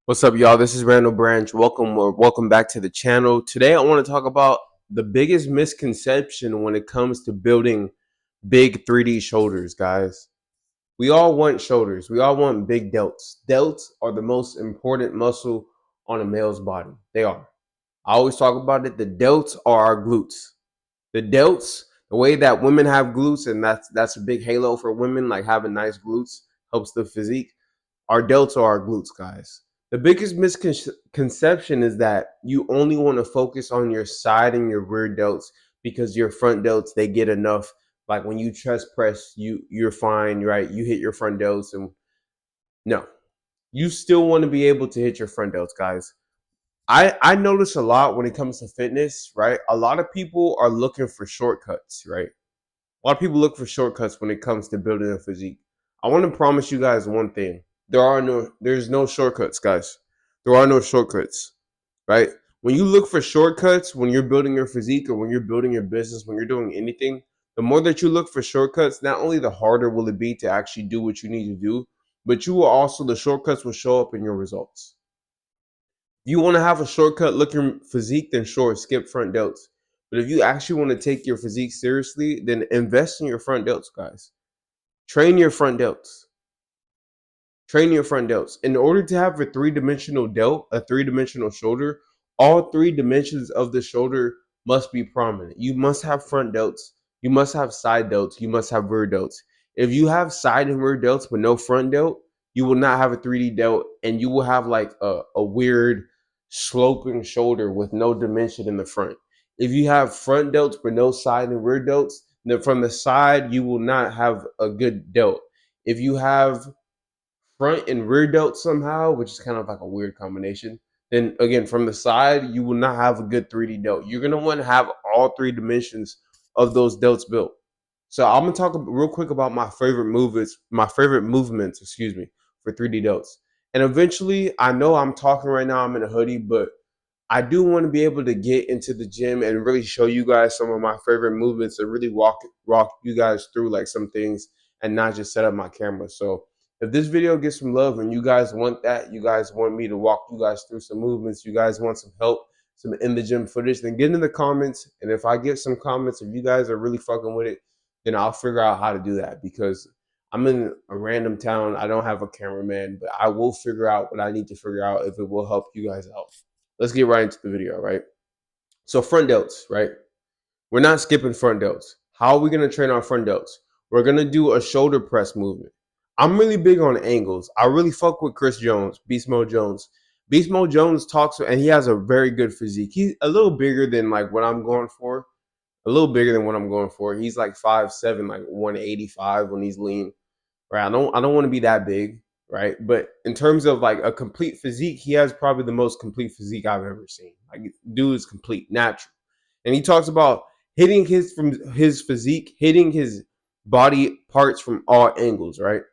What's up, y'all? This is Randall Branch. Welcome back to the channel. Today, I want to talk about the biggest misconception when it comes to building big 3D shoulders, guys. We all want shoulders. We all want big delts. Delts are the most important muscle on a male's body. They are. I always talk about it. The delts are our glutes. The delts, the way that women have glutes, and that's a big halo for women, like having nice glutes helps the physique. Our delts are our glutes, guys. The biggest misconception is that you only want to focus on your side and your rear delts because your front delts they get enough. Like when you chest press, you're fine, right? You hit your front delts, and no, you still want to be able to hit your front delts, guys. I notice a lot when it comes to fitness, right? A lot of people are looking for shortcuts, right? A lot of people look for shortcuts when it comes to building a physique. I want to promise you guys one thing. There's no shortcuts, guys. There are no shortcuts, right? When you look for shortcuts when you're building your physique or when you're building your business, when you're doing anything, the more that you look for shortcuts, not only the harder will it be to actually do what you need to do, but the shortcuts will show up in your results. If you want to have a shortcut looking physique, then sure, skip front delts. But if you actually want to take your physique seriously, then invest in your front delts, guys. Train your front delts. Train your front delts. In order to have a three-dimensional delt, a three-dimensional shoulder, all three dimensions of the shoulder must be prominent. You must have front delts. You must have side delts. You must have rear delts. If you have side and rear delts but no front delt, you will not have a 3D delt, and you will have like a weird sloping shoulder with no dimension in the front. If you have front delts but no side and rear delts, then from the side you will not have a good delt. If you have front and rear delt somehow, which is kind of like a weird combination, then again, from the side, you will not have a good 3D delt. You're going to want to have all three dimensions of those delts built. So I'm going to talk real quick about my favorite movements, excuse me, for 3D delts. And eventually, I know I'm talking right now, I'm in a hoodie, but I do want to be able to get into the gym and really show you guys some of my favorite movements and really walk you guys through like some things and not just set up my camera. So if this video gets some love and you guys want that, you guys want me to walk you guys through some movements, you guys want some help, some in the gym footage, then get in the comments. And if I get some comments, if you guys are really fucking with it, then I'll figure out how to do that because I'm in a random town. I don't have a cameraman, but I will figure out what I need to figure out if it will help you guys out. Let's get right into the video, right? So front delts, right? We're not skipping front delts. How are we going to train our front delts? We're going to do a shoulder press movement. I'm really big on angles. I really fuck with Chris Jones, Beast Mode Jones. Beast Mode Jones talks, and he has a very good physique. He's a little bigger than like what I'm going for. A little bigger than what I'm going for. He's like 5'7", like 185 when he's lean. Right? I don't want to be that big, right? But in terms of like a complete physique, he has probably the most complete physique I've ever seen. Like dude is complete, natural. And he talks about hitting his physique, hitting his body parts from all angles, right?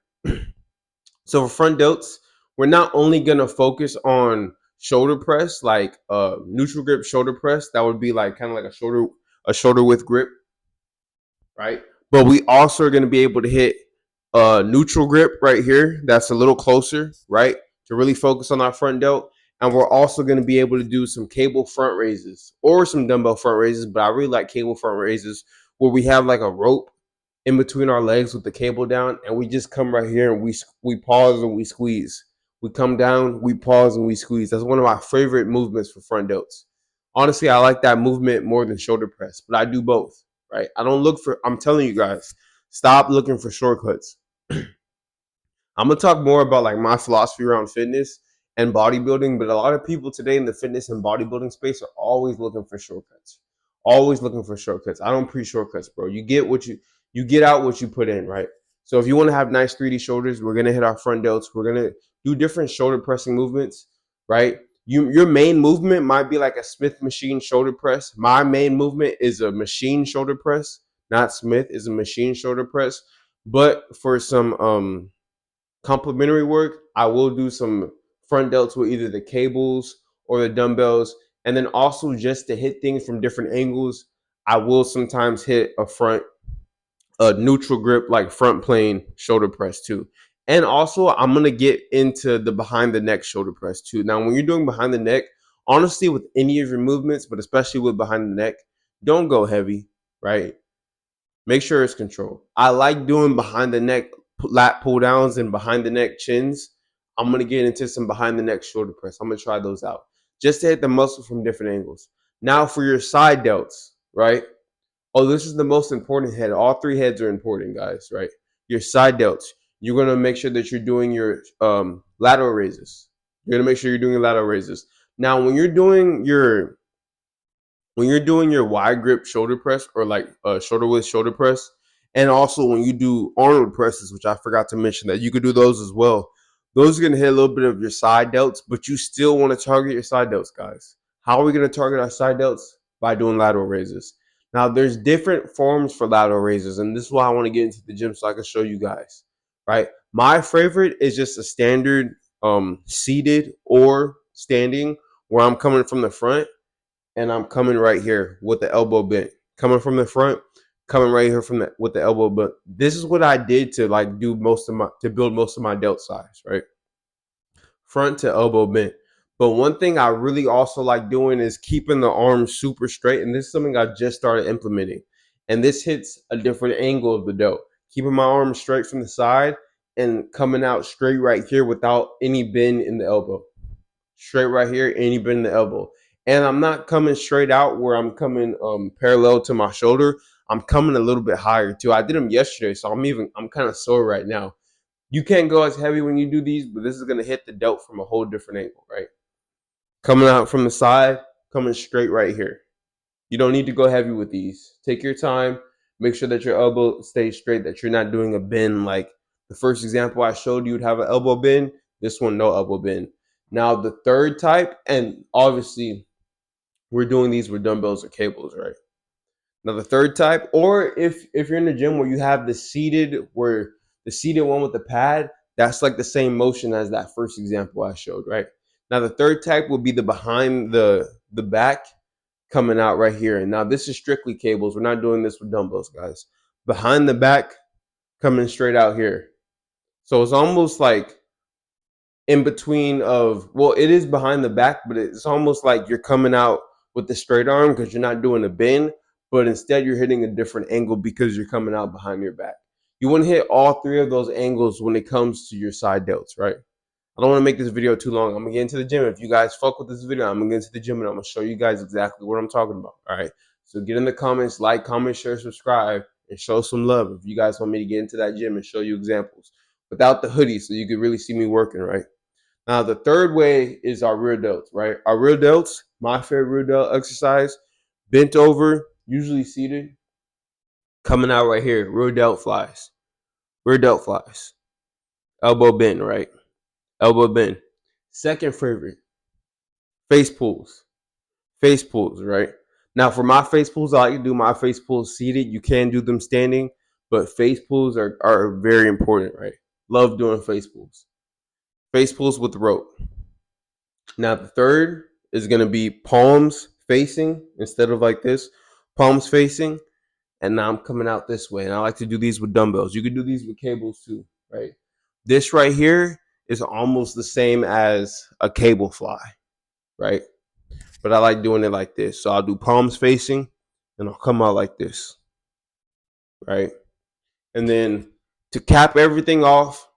So for front delts, we're not only gonna focus on shoulder press, like neutral grip shoulder press. That would be like kind of like a shoulder width grip, right? But we also are gonna be able to hit neutral grip right here. That's a little closer, right? To really focus on our front delt. And we're also going to be able to do some cable front raises or some dumbbell front raises. But I really like cable front raises where we have like a rope in between our legs with the cable down. And we just come right here and we pause and we squeeze. We come down, we pause and we squeeze. That's one of my favorite movements for front delts. Honestly, I like that movement more than shoulder press, but I do both, right? I'm telling you guys, stop looking for shortcuts. I'm gonna talk more about like my philosophy around fitness and bodybuilding, but a lot of people today in the fitness and bodybuilding space are always looking for shortcuts. Always looking for shortcuts. I don't preach shortcuts, bro. You get out what you put in, right? So if you want to have nice 3D shoulders, we're gonna hit our front delts. We're gonna do different shoulder pressing movements, right? Your main movement might be like a Smith machine shoulder press. My main movement is a machine shoulder press, not Smith, is a machine shoulder press. But for some complementary work, I will do some front delts with either the cables or the dumbbells. And then also just to hit things from different angles, I will sometimes hit a neutral grip like front plane shoulder press too. And also, I'm gonna get into the behind the neck shoulder press too. Now, when you're doing behind the neck, honestly, with any of your movements, but especially with behind the neck, don't go heavy, right? Make sure it's controlled. I like doing behind the neck lat pull downs and behind the neck chins. I'm gonna get into some behind the neck shoulder press. I'm gonna try those out just to hit the muscle from different angles. Now for your side delts, right? Oh, this is the most important head. All three heads are important, guys, right? Your side delts. You're gonna make sure that you're doing your lateral raises. You're gonna make sure you're doing your lateral raises. Now, when you're doing your wide grip shoulder press or like shoulder width shoulder press, and also when you do Arnold presses, which I forgot to mention that you could do those as well. Those are gonna hit a little bit of your side delts, but you still want to target your side delts, guys. How are we gonna target our side delts? By doing lateral raises. Now, there's different forms for lateral raises, and this is why I want to get into the gym so I can show you guys. Right, my favorite is just a standard seated or standing, where I'm coming from the front and I'm coming right here with the elbow bent, coming from the front, coming right here from the with the elbow bent. This is what I did to like do most of my to build most of my delt size, right? Front to elbow bent. But one thing I really also like doing is keeping the arms super straight, and this is something I just started implementing. And this hits a different angle of the delt. Keeping my arms straight from the side and coming out straight right here without any bend in the elbow. Straight right here, any bend in the elbow. And I'm not coming straight out where I'm coming parallel to my shoulder. I'm coming a little bit higher too. I did them yesterday, so I'm kind of sore right now. You can't go as heavy when you do these, but this is gonna hit the delt from a whole different angle, right? Coming out from the side, coming straight right here. You don't need to go heavy with these. Take your time. Make sure that your elbow stays straight, that you're not doing a bend like the first example I showed you would have an elbow bend. This one, no elbow bend. Now, the third type, and obviously we're doing these with dumbbells or cables, right? Now, the third type, or if you're in the gym where you have where the seated one with the pad, that's like the same motion as that first example I showed, right? Now, the third type will be the behind the back coming out right here. And now this is strictly cables. We're not doing this with dumbbells, guys. Behind the back coming straight out here. So it's almost like in between of, well, it is behind the back, but it's almost like you're coming out with the straight arm because you're not doing a bend, but instead you're hitting a different angle because you're coming out behind your back. You want to hit all three of those angles when it comes to your side delts, right? I don't want to make this video too long. I'm gonna get into the gym. If you guys fuck with this video, I'm gonna get into the gym and I'm gonna show you guys exactly what I'm talking about. All right. So get in the comments, like, comment, share, subscribe, and show some love if you guys want me to get into that gym and show you examples without the hoodie so you can really see me working, right? Now the third way is our rear delts, right? Our rear delts, my favorite rear delt exercise, bent over, usually seated, coming out right here, rear delt flies. Rear delt flies. Elbow bend, right? Elbow bend. Second favorite, face pulls. Face pulls, right? Now, for my face pulls, I like to do my face pulls seated. You can do them standing, but face pulls are very important, right? Love doing face pulls. Face pulls with the rope. Now, the third is going to be palms facing instead of like this, palms facing. And now I'm coming out this way. And I like to do these with dumbbells. You can do these with cables too, right? This right here is almost the same as a cable fly, right? But I like doing it like this. So I'll do palms facing and I'll come out like this, right? And then to cap everything off,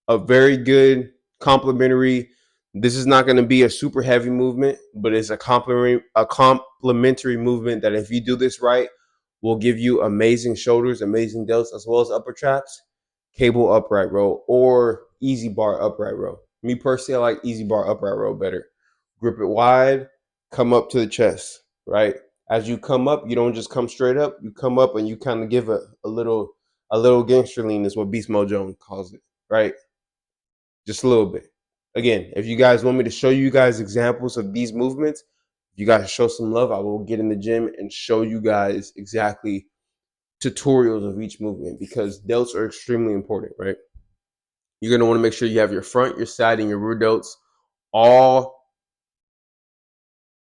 a very good complementary. This is not going to be a super heavy movement, but it's a complementary movement that if you do this right, will give you amazing shoulders, amazing delts, as well as upper traps. Cable upright row or easy bar upright row. Me personally, I like easy bar upright row better. Grip it wide, come up to the chest, right? As you come up, you don't just come straight up. You come up and you kind of give a little gangster lean is what Beast Mode Jones calls it, right? Just a little bit. Again, if you guys want me to show you guys examples of these movements, if you guys show some love, I will get in the gym and show you guys exactly tutorials of each movement because delts are extremely important, right? You're going to want to make sure you have your front, your side, and your rear delts all.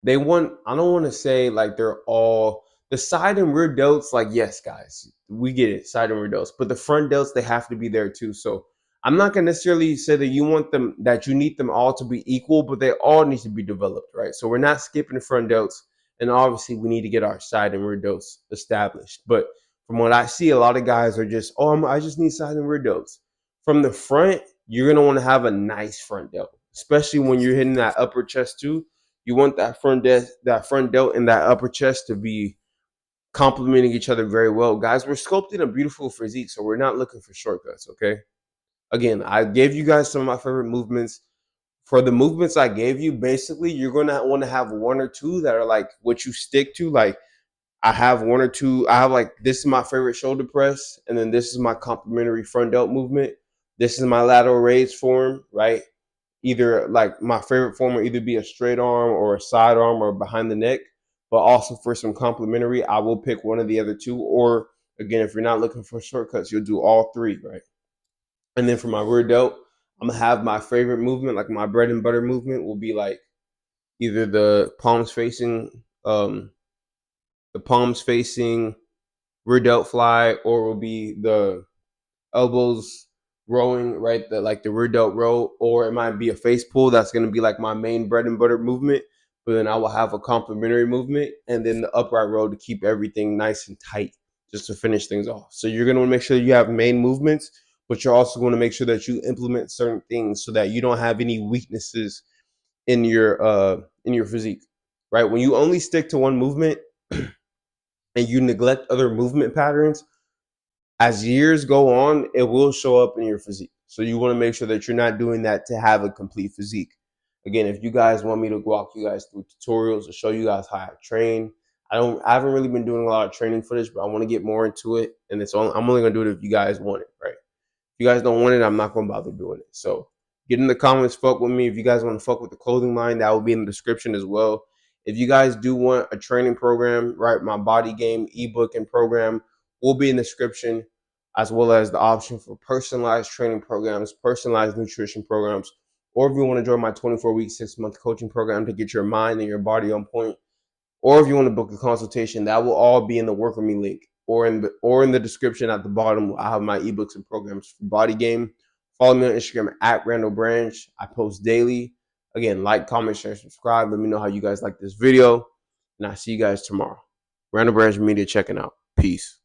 I don't want to say like they're all the side and rear delts, like, yes, guys, we get it, side and rear delts, but the front delts, they have to be there too. So I'm not gonna necessarily say that you need them all to be equal, but they all need to be developed, right? So we're not skipping front delts, and obviously we need to get our side and rear delts established. But from what I see, a lot of guys are just, I just need side and rear delts. From the front, you're gonna want to have a nice front delt, especially when you're hitting that upper chest too. You want that front delt and that upper chest to be complementing each other very well. Guys, we're sculpting a beautiful physique, so we're not looking for shortcuts, okay? Again, I gave you guys some of my favorite movements. For the movements I gave you, basically, you're going to want to have one or two that are like what you stick to. Like, I have one or two. I have like, this is my favorite shoulder press, and then this is my complementary front delt movement. This is my lateral raise form, right? Either like my favorite form will either be a straight arm or a side arm or behind the neck. But also for some complementary, I will pick one of the other two. Or again, if you're not looking for shortcuts, you'll do all three, right? And then for my rear delt, I'm gonna have my favorite movement, like my bread and butter movement, will be like either the palms facing rear delt fly, or will be the elbows rowing, right? The rear delt row, or it might be a face pull. That's gonna be like my main bread and butter movement. But then I will have a complementary movement, and then the upright row to keep everything nice and tight, just to finish things off. So you're gonna want to make sure you have main movements, but you're also going to make sure that you implement certain things so that you don't have any weaknesses in your physique. Right? When you only stick to one movement and you neglect other movement patterns, as years go on, it will show up in your physique. So you want to make sure that you're not doing that to have a complete physique. Again, if you guys want me to walk you guys through tutorials or show you guys how I train, I haven't really been doing a lot of training footage, but I want to get more into it. And I'm only gonna do it if you guys want it, right? If you guys don't want it, I'm not gonna bother doing it. So get in the comments, fuck with me. If you guys want to fuck with the clothing line, that will be in the description as well. If you guys do want a training program, right, my body game ebook and program will be in the description, as well as the option for personalized training programs, personalized nutrition programs, or if you want to join my 24-week, 6-month coaching program to get your mind and your body on point, or if you want to book a consultation, that will all be in the work with me link, or in the description at the bottom. I have my ebooks and programs for body game. Follow me on Instagram at Randall Branch. I post daily. Again, like, comment, share, subscribe. Let me know how you guys like this video, and I'll see you guys tomorrow. Randall Branch Media checking out. Peace.